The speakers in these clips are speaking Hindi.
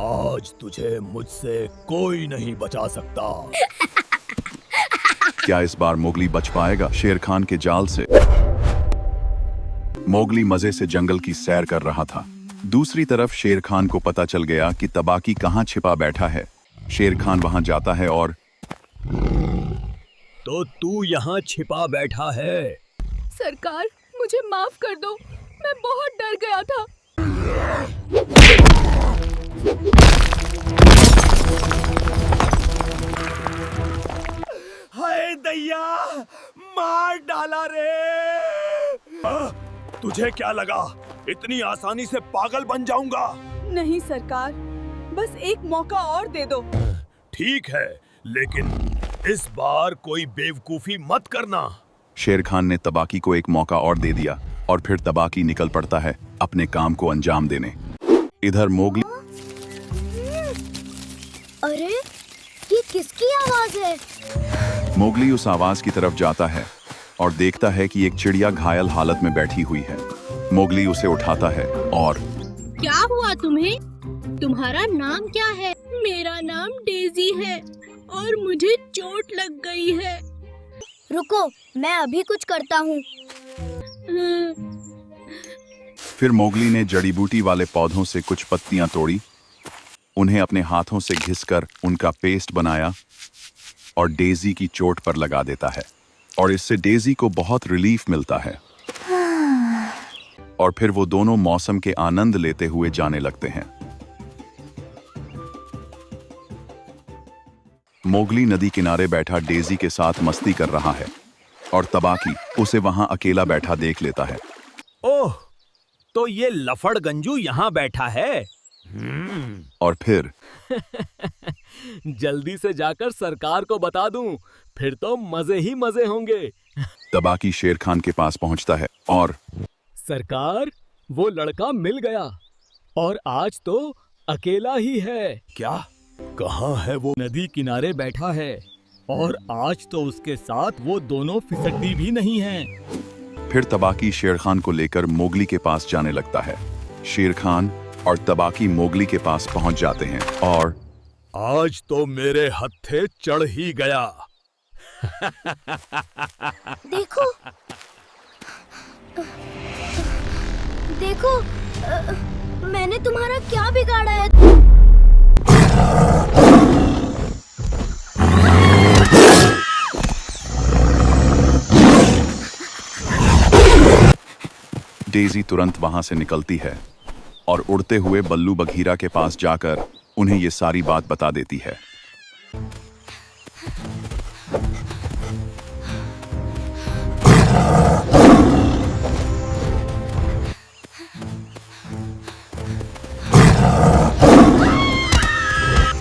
आज तुझे मुझसे कोई नहीं बचा सकता। क्या इस बार मोगली बच पाएगा शेर खान के जाल से? मोगली मजे से जंगल की सैर कर रहा था। दूसरी तरफ शेर खान को पता चल गया कि तबाकी कहाँ छिपा बैठा है। शेर खान वहां जाता है और तो तू यहाँ छिपा बैठा है? सरकार, मुझे माफ कर दो, मैं बहुत डर गया था। हाय दैया, मार डाला रे। तुझे क्या लगा इतनी आसानी से पागल बन जाऊंगा? नहीं सरकार, बस एक मौका और दे दो। ठीक है, लेकिन इस बार कोई बेवकूफी मत करना। शेर खान ने तबाकी को एक मौका और दे दिया और फिर तबाकी निकल पड़ता है अपने काम को अंजाम देने। इधर मोगली अरे ये किसकी आवाज है? मोगली उस आवाज की तरफ जाता है और देखता है कि एक चिड़िया घायल हालत में बैठी हुई है। मोगली उसे उठाता है और क्या हुआ तुम्हें? तुम्हारा नाम क्या है? मेरा नाम डेजी है और मुझे चोट लग गई है। रुको, मैं अभी कुछ करता हूँ। फिर मोगली ने जड़ी बूटी वाले पौधों से कुछ पत्तियां तोड़ी, उन्हें अपने हाथों से घिसकर उनका पेस्ट बनाया और डेजी की चोट पर लगा देता है और इससे डेजी को बहुत रिलीफ मिलता है। और फिर वो दोनों मौसम के आनंद लेते हुए जाने लगते हैं। मोगली नदी किनारे बैठा डेजी के साथ मस्ती कर रहा है और तबाकी उसे वहां अकेला बैठा देख लेता है। ओह, तो ये लफड़ गंजू यहाँ बैठा है। और फिर जल्दी से जाकर सरकार को बता दूं, फिर तो मजे ही मजे होंगे। तबाकी शेर खान के पास पहुंचता है और सरकार, वो लड़का मिल गया और आज तो अकेला ही है। क्या? कहाँ है वो? नदी किनारे बैठा है और आज तो उसके साथ वो दोनों फिसड्डी भी नहीं हैं। फिर तबाकी शेर खान को लेकर मोगली के पास जाने लगता है। शेर खान और तबाकी मोगली के पास पहुंच जाते हैं और आज तो मेरे हत्थे चढ़ ही गया। देखो, देखो, मैंने तुम्हारा क्या बिगाड़ा है? डेजी तुरंत वहां से निकलती है और उड़ते हुए बल्लू बघीरा के पास जाकर उन्हें ये सारी बात बता देती है।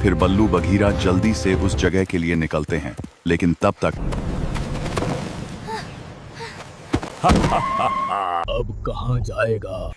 फिर बल्लू बघीरा जल्दी से उस जगह के लिए निकलते हैं, लेकिन तब तक अब कहाँ जाएगा?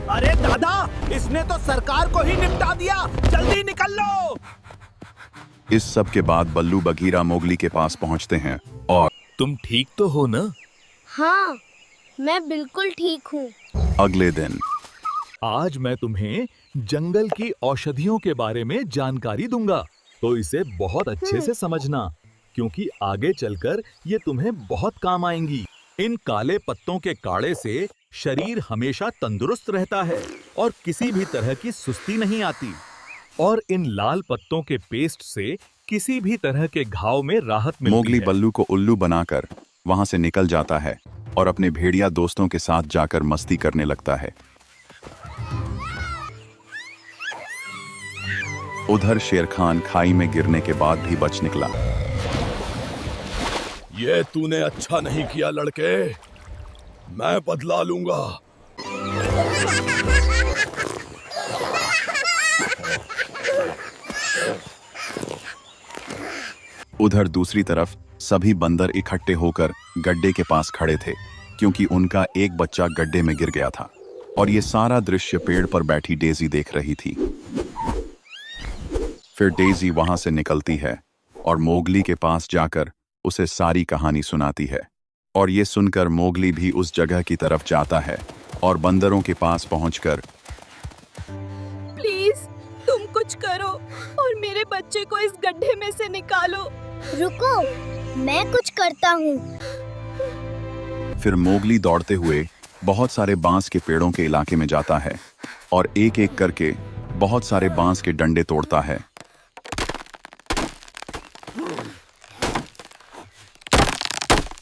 अरे दादा, इसने तो सरकार को ही निपटा दिया। जल्दी निकल लो। इस सब के बाद बल्लू बघीरा मोगली के पास पहुंचते हैं और तुम ठीक तो हो ना? हाँ, मैं बिल्कुल ठीक हूँ। अगले दिन आज मैं तुम्हें जंगल की औषधियों के बारे में जानकारी दूंगा, तो इसे बहुत अच्छे से समझना, क्योंकि आगे चलकर ये तुम्हें बहुत काम आएंगी। इन काले पत्तों के काढ़े से शरीर हमेशा तंदुरुस्त रहता है और किसी भी तरह की सुस्ती नहीं आती। और इन लाल पत्तों के पेस्ट से किसी भी तरह के घाव में राहत मिलती मोगली है। बल्लू को उल्लू बनाकर वहां से निकल जाता है और अपने भेड़िया दोस्तों के साथ जाकर मस्ती करने लगता है। उधर शेर खान खाई में गिरने के बाद भी बच निकला। ये तूने अच्छा नहीं किया लड़के, मैं बदला लूंगा। उधर दूसरी तरफ सभी बंदर इकट्ठे होकर गड्ढे के पास खड़े थे, क्योंकि उनका एक बच्चा गड्ढे में गिर गया था और ये सारा दृश्य पेड़ पर बैठी डेजी देख रही थी। फिर डेजी वहां से निकलती है और मोगली के पास जाकर उसे सारी कहानी सुनाती है, और ये सुनकर मोगली भी उस जगह की तरफ जाता है और बंदरों के पास पहुंचकर प्लीज तुम कुछ करो और मेरे बच्चे को इस गड्ढे में से निकालो। रुको, मैं कुछ करता हूँ। फिर मोगली दौड़ते हुए बहुत सारे बांस के पेड़ों के इलाके में जाता है और एक एक करके बहुत सारे बांस के डंडे तोड़ता है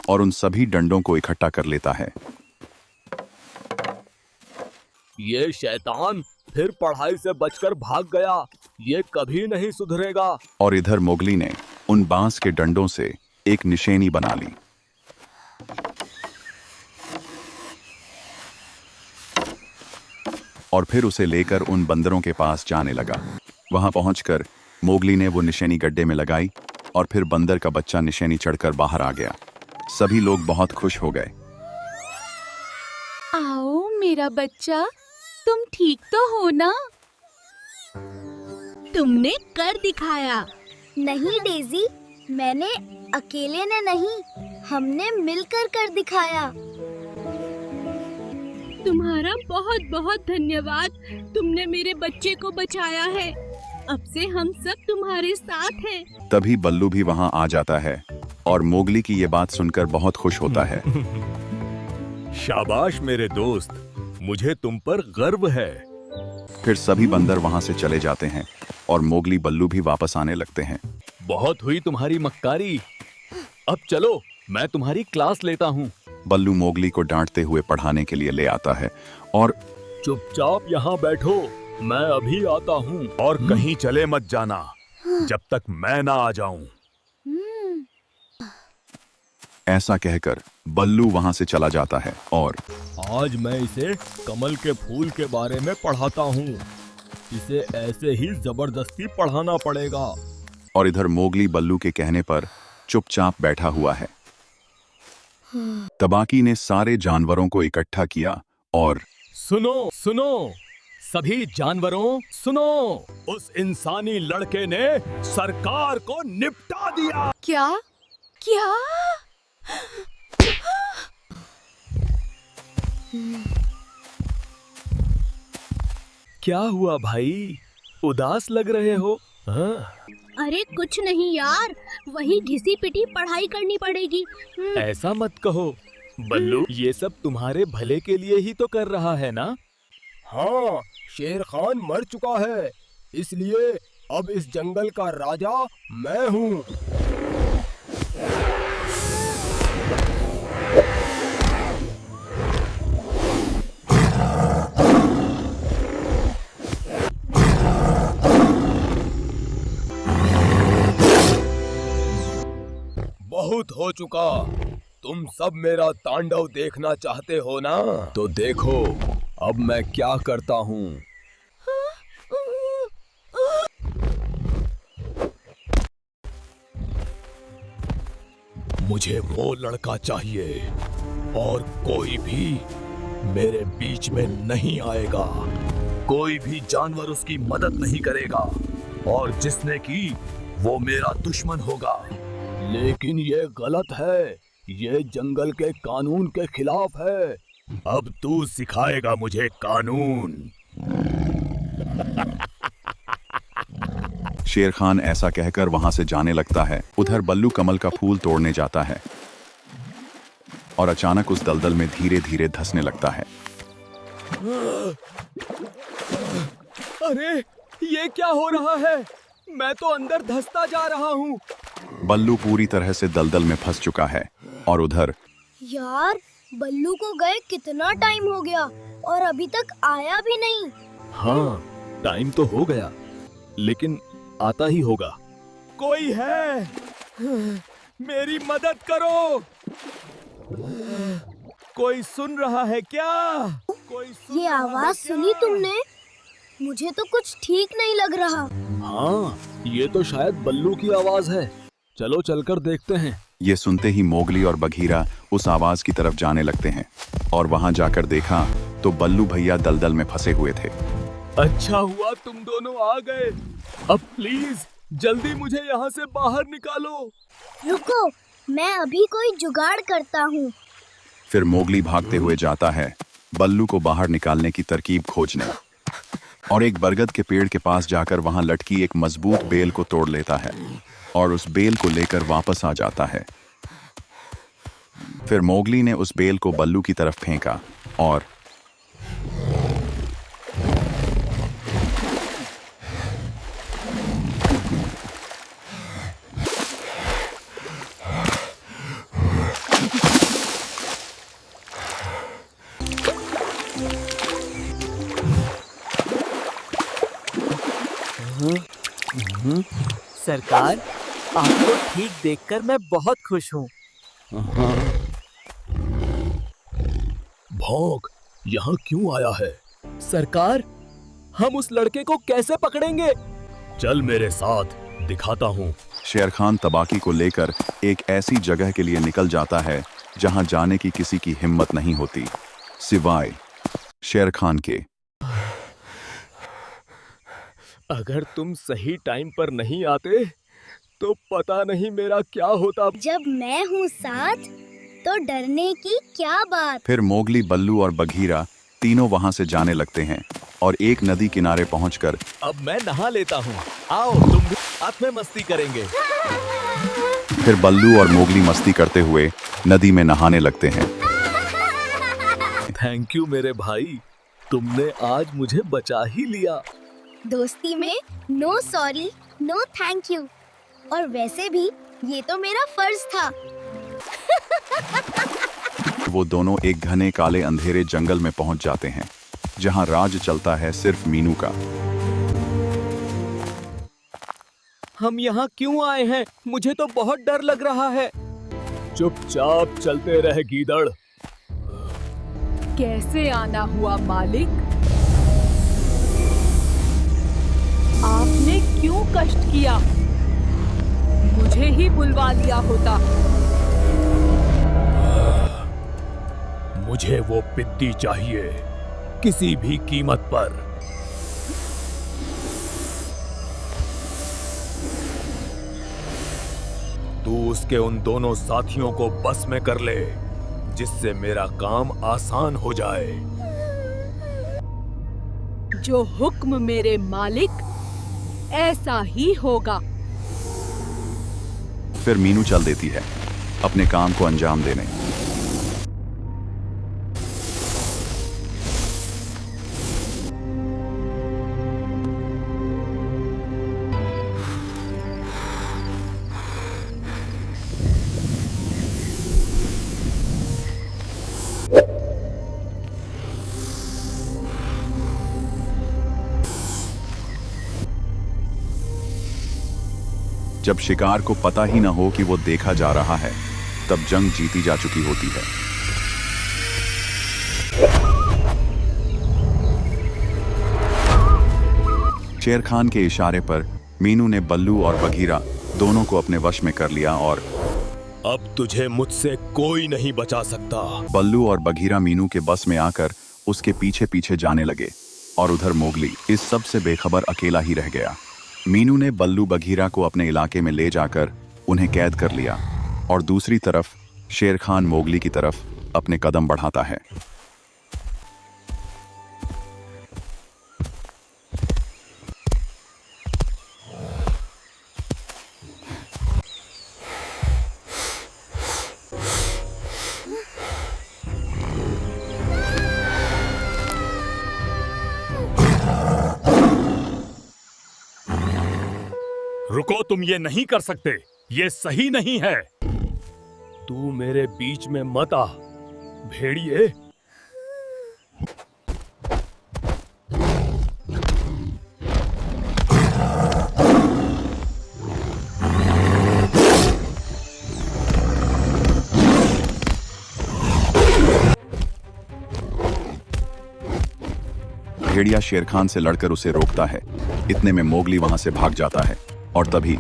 और उन सभी डंडों को इकट्ठा कर लेता है। ये शैतान फिर पढ़ाई से बचकर भाग गया, ये कभी नहीं सुधरेगा। और इधर मोगली ने उन बांस के डंडों से एक निशानी बना ली और फिर उसे लेकर उन बंदरों के पास जाने लगा। वहां पहुंचकर मोगली ने वो निशानी गड्ढे में लगाई और फिर बंदर का बच्चा निशानी चढ़कर बाहर आ गया। सभी लोग बहुत खुश हो गए। आओ मेरा बच्चा, तुम ठीक तो हो ना? तुमने कर दिखाया। नहीं डेजी, मैंने अकेले ने नहीं, हमने मिलकर कर दिखाया। तुम्हारा बहुत बहुत धन्यवाद, तुमने मेरे बच्चे को बचाया है। अब से हम सब तुम्हारे साथ हैं। तभी बल्लू भी वहां आ जाता है और मोगली की ये बात सुनकर बहुत खुश होता है। शाबाश मेरे दोस्त, मुझे तुम पर गर्व है। फिर सभी बंदर वहां से चले जाते हैं और मोगली बल्लू भी वापस आने लगते हैं। बहुत हुई तुम्हारी मक्कारी, अब चलो मैं तुम्हारी क्लास लेता हूँ। बल्लू मोगली को डांटते हुए पढ़ाने के लिए ले आता है और चुपचाप यहाँ बैठो, मैं अभी आता हूँ। और कहीं चले मत जाना जब तक मैं ना आ जाऊं। ऐसा कहकर बल्लू वहां से चला जाता है और आज मैं इसे कमल के फूल के बारे में पढ़ाता हूँ। इसे ऐसे ही जबरदस्ती पढ़ाना पड़ेगा। और इधर मोगली बल्लू के कहने पर चुपचाप बैठा हुआ है। तबाकी ने सारे जानवरों को इकट्ठा किया और सुनो सुनो सभी जानवरों, सुनो, उस इंसानी लड़के ने सरकार को निपटा दिया। क्या क्या? क्या हुआ भाई, उदास लग रहे हो? हाँ? अरे कुछ नहीं यार, वही घिसी पिटी पढ़ाई करनी पड़ेगी। ऐसा मत कहो बल्लू, ये सब तुम्हारे भले के लिए ही तो कर रहा है ना? हाँ, शेर खान मर चुका है, इसलिए अब इस जंगल का राजा मैं हूँ। बहुत हो चुका, तुम सब मेरा तांडव देखना चाहते हो ना? तो देखो अब मैं क्या करता हूँ। मुझे वो लड़का चाहिए और कोई भी मेरे बीच में नहीं आएगा। कोई भी जानवर उसकी मदद नहीं करेगा और जिसने की वो मेरा दुश्मन होगा। लेकिन ये गलत है, ये जंगल के कानून के खिलाफ है। अब तू सिखाएगा मुझे कानून। शेर खान ऐसा कहकर वहां से जाने लगता है। उधर बल्लू कमल का फूल तोड़ने जाता है और अचानक उस दलदल में धीरे धीरे धंसने लगता है। अरे ये क्या हो रहा है? मैं तो अंदर धंसता जा रहा हूँ। बल्लू पूरी तरह से दलदल में फंस चुका है और उधर यार, बल्लू को गए कितना टाइम हो गया और अभी तक आया भी नहीं। हाँ, टाइम तो हो गया, लेकिन आता ही होगा। कोई है? मेरी मदद करो। कोई सुन रहा है क्या? ये आवाज सुनी तुमने? मुझे तो कुछ ठीक नहीं लग रहा। हाँ, ये तो शायद बल्लू की आवाज है। चलो चलकर देखते हैं। ये सुनते ही मोगली और बघीरा उस आवाज की तरफ जाने लगते हैं और वहां जाकर देखा तो बल्लू भैया दलदल में फंसे हुए थे। अच्छा हुआ तुम दोनों आ गए। अब प्लीज जल्दी मुझे यहाँ से बाहर निकालो। रुको, मैं अभी कोई जुगाड़ करता हूँ। फिर मोगली भागते हुए जाता है बल्लू को बाहर निकालने की तरकीब खोजने और एक बरगद के पेड़ के पास जाकर वहां लटकी एक मजबूत बेल को तोड़ लेता है और उस बेल को लेकर वापस आ जाता है। फिर मोगली ने उस बेल को बल्लू की तरफ फेंका और सरकार, आपको ठीक देखकर मैं बहुत खुश हूँ। भौंक यहाँ क्यों आया है? सरकार, हम उस लड़के को कैसे पकड़ेंगे? चल मेरे साथ, दिखाता हूँ। शेर खान तबाकी को लेकर एक ऐसी जगह के लिए निकल जाता है जहां जाने की किसी की हिम्मत नहीं होती सिवाय शेर खान के। अगर तुम सही टाइम पर नहीं आते तो पता नहीं मेरा क्या होता। जब मैं हूँ साथ तो डरने की क्या बात। फिर मोगली, बल्लू और बघीरा तीनों वहां से जाने लगते हैं और एक नदी किनारे पहुंचकर अब मैं नहा लेता हूँ। आओ तुम भी साथ में मस्ती करेंगे। फिर बल्लू और मोगली मस्ती करते हुए नदी में नहाने लगते हैं। थैंक यू मेरे भाई, तुमने आज मुझे बचा ही लिया। दोस्ती में no sorry no thank you. और वैसे भी ये तो मेरा फर्ज था। वो दोनों एक घने काले अंधेरे जंगल में पहुंच जाते हैं जहां राज चलता है सिर्फ मीनू का। हम यहाँ क्यों आए हैं? मुझे तो बहुत डर लग रहा है। चुपचाप चलते रह गीदड़। कैसे आना हुआ मालिक? आपने क्यों कष्ट किया? मुझे ही बुलवा लिया होता। मुझे वो पिद्दी चाहिए, किसी भी कीमत पर। तू उसके उन दोनों साथियों को बस में कर ले, जिससे मेरा काम आसान हो जाए। जो हुक्म मेरे मालिक, ऐसा ही होगा। फिर मीनू चल देती है अपने काम को अंजाम देने। जब शिकार को पता ही न हो कि वो देखा जा रहा है, तब जंग जीती जा चुकी होती है। शेर खान के इशारे पर मीनू ने बल्लू और बघीरा दोनों को अपने वश में कर लिया और अब तुझे मुझसे कोई नहीं बचा सकता। बल्लू और बघीरा मीनू के बस में आकर उसके पीछे पीछे जाने लगे और उधर मोगली इस सब से बेखबर अकेला ही रह गया। मीनू ने बल्लू बघीरा को अपने इलाके में ले जाकर उन्हें कैद कर लिया और दूसरी तरफ शेर खान मोगली की तरफ अपने कदम बढ़ाता है। रुको, तुम ये नहीं कर सकते, ये सही नहीं है। तू मेरे बीच में मत आ, भेड़िए। भेड़िया शेर खान से लड़कर उसे रोकता है। इतने में मोगली वहां से भाग जाता है और तभी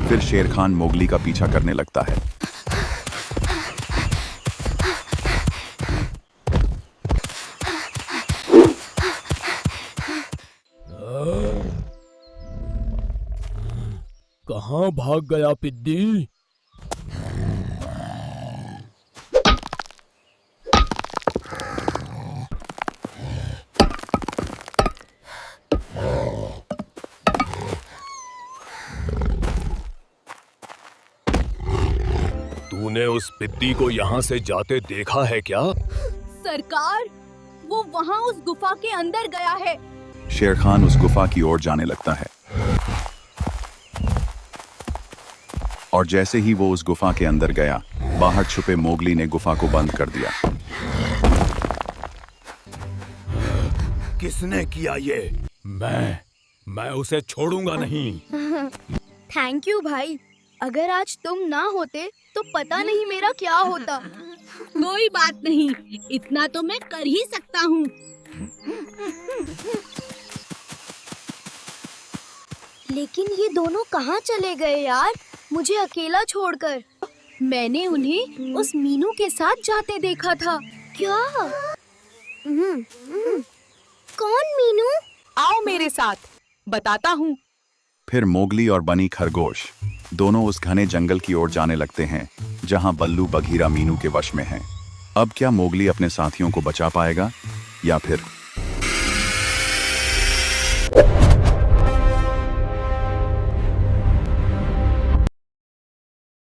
फिर शेर खान मोगली का पीछा करने लगता है। कहाँ भाग गया पिद्दी? तूने उस पिद्दी को यहाँ से जाते देखा है क्या? सरकार, वो वहाँ उस गुफा के अंदर गया है। शेर खान उस गुफा की ओर जाने लगता है और जैसे ही वो उस गुफा के अंदर गया, बाहर छुपे मोगली ने गुफा को बंद कर दिया। किसने किया ये? मैं उसे छोड़ूंगा नहीं। थैंक यू भाई, अगर आज तुम ना होते तो पता नहीं मेरा क्या होता। कोई बात नहीं, इतना तो मैं कर ही सकता हूँ। लेकिन ये दोनों कहाँ चले गए यार, मुझे अकेला छोड़कर? मैंने उन्हें उस मीनू के साथ जाते देखा था। क्या? कौन मीनू? आओ मेरे साथ, बताता हूँ। फिर मोगली और बनी खरगोश दोनों उस घने जंगल की ओर जाने लगते हैं जहां बल्लू बघीरा मीनू के वश में हैं। अब क्या मोगली अपने साथियों को बचा पाएगा या फिर